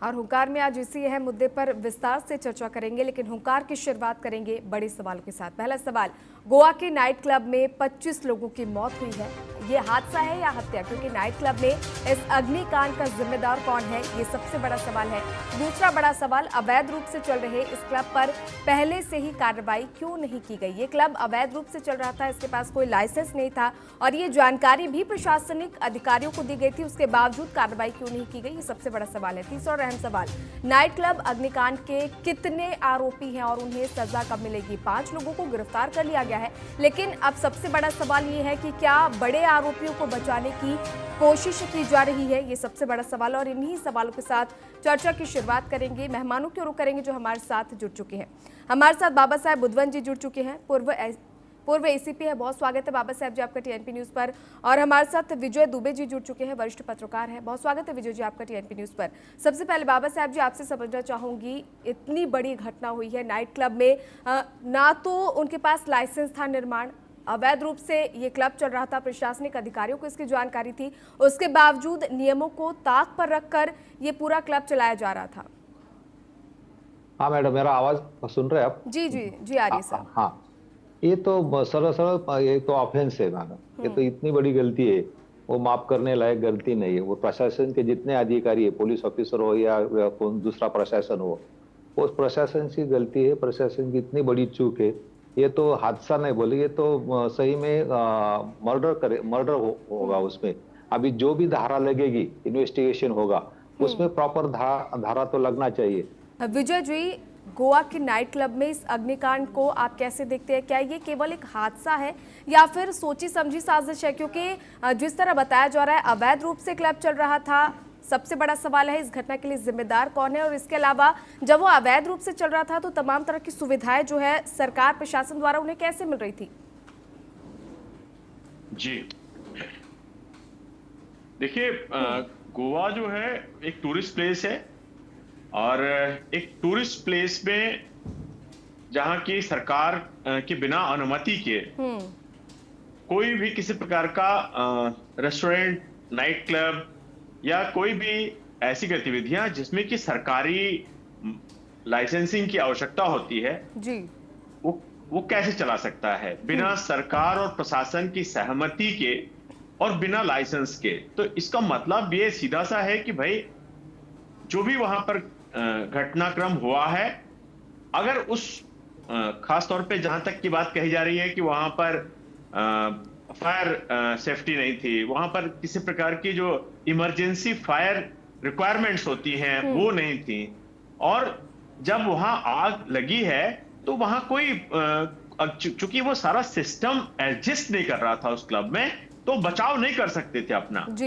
और हुंकार में आज इसी अहम मुद्दे पर विस्तार से चर्चा करेंगे, लेकिन हुंकार की शुरुआत करेंगे बड़े सवालों के साथ। पहला सवाल, गोवा के नाइट क्लब में 25 लोगों की मौत हुई है। ये हादसा है या हत्या? क्योंकि नाइट क्लब में इस अग्निकांड का जिम्मेदार कौन है, ये सबसे बड़ा सवाल है। दूसरा बड़ा सवाल, अवैध रूप से चल रहे इस क्लब पर पहले से ही कार्रवाई क्यों नहीं की गई? ये क्लब अवैध रूप से चल रहा था, इसके पास कोई लाइसेंस नहीं था और ये जानकारी भी प्रशासनिक अधिकारियों को दी गई थी, उसके बावजूद कार्रवाई क्यों नहीं की गई? ये सबसे बड़ा सवाल है। तीसरा और अहम सवाल, नाइट क्लब अग्निकांड के कितने आरोपी हैं और उन्हें सजा कब मिलेगी? 5 लोगों को गिरफ्तार कर लिया गया है, लेकिन अब सबसे बड़ा सवाल ये है कि क्या बड़े आरोपियों को बचाने की कोशिश की जा रही है? ये सबसे बड़ा सवाल। और इन्हीं सवालों के साथ चर्चा की शुरुआत करेंगे, मेहमानों की रुख करेंगे जो हमारे साथ जुड़ चुके हैं। हमारे साथ बाबा साहब बुधवन जी जुड़ चुके हैं, पूर्व एसीपी है। बहुत स्वागत है बाबा साहब जी आपका टीएनपी न्यूज़ पर। और हमारे साथ विजय दुबे जी जुड़ चुके हैं, वरिष्ठ पत्रकार हैं। बहुत स्वागत है विजय जी आपका टीएनपी न्यूज़ पर। सबसे पहले बाबा साहब जी आपसे समझना चाहूंगी, इतनी बड़ी घटना हुई है नाइट क्लब में, ना तो उनके पास लाइसेंस था निर्माण, अवैध रूप से ये क्लब चल रहा था, प्रशासनिक अधिकारियों को इसकी जानकारी थी, उसके बावजूद नियमों को ताक पर रखकर ये पूरा क्लब चलाया जा रहा था। हाँ मैडम, मेरा आवाज सुन रहे हैं आप? जी जी जी आ रही है सर। हाँ, ये तो सरल ये तो ऑफेंस है मैडम। ये तो इतनी बड़ी गलती है, वो माफ करने लायक गलती नहीं है। वो प्रशासन के जितने अधिकारी है, पुलिस ऑफिसर हो या कौन दूसरा प्रशासन हो, वो प्रशासन की गलती है, प्रशासन की इतनी बड़ी चूक है। ये तो हादसा नहीं बोले, ये तो सही में मर्डर होगा उसमें। अभी जो भी धारा लगेगी, इन्वेस्टिगेशन होगा, उसमें प्रॉपर धारा तो लगना चाहिए। विजय जी, गोवा के नाइट क्लब में इस अग्निकांड को आप कैसे देखते हैं? क्या ये केवल एक हादसा है या फिर सोची समझी साजिश है? क्योंकि जिस तरह बताया जा रहा है अवैध रूप से क्लब चल रहा था, सबसे बड़ा सवाल है इस घटना के लिए जिम्मेदार कौन है? और इसके अलावा जब वो अवैध रूप से चल रहा था तो तमाम तरह की सुविधाएं जो है सरकार प्रशासन द्वारा उन्हें कैसे मिल रही थी? जी देखिए, गोवा जो है एक टूरिस्ट प्लेस है और एक टूरिस्ट प्लेस में जहां की सरकार के बिना अनुमति के कोई भी किसी प्रकार का रेस्टोरेंट, नाइट क्लब या कोई भी ऐसी गतिविधियां जिसमें कि सरकारी लाइसेंसिंग की आवश्यकता होती है जी, वो कैसे चला सकता है बिना सरकार और प्रशासन की सहमति के और बिना लाइसेंस के? तो इसका मतलब ये सीधा सा है कि भाई जो भी वहां पर घटनाक्रम हुआ है, अगर उस खास तौर पे जहां तक की बात कही जा रही है कि वहां पर फायर सेफ्टी नहीं थी, वहां पर किसी प्रकार की जो इमरजेंसी फायर रिक्वायरमेंट्स होती हैं वो नहीं थी, और जब वहां आग लगी है तो वहां कोई चूंकि वो सारा सिस्टम एडजस्ट नहीं कर रहा था उस क्लब में, तो बचाव नहीं कर सकते थे अपना।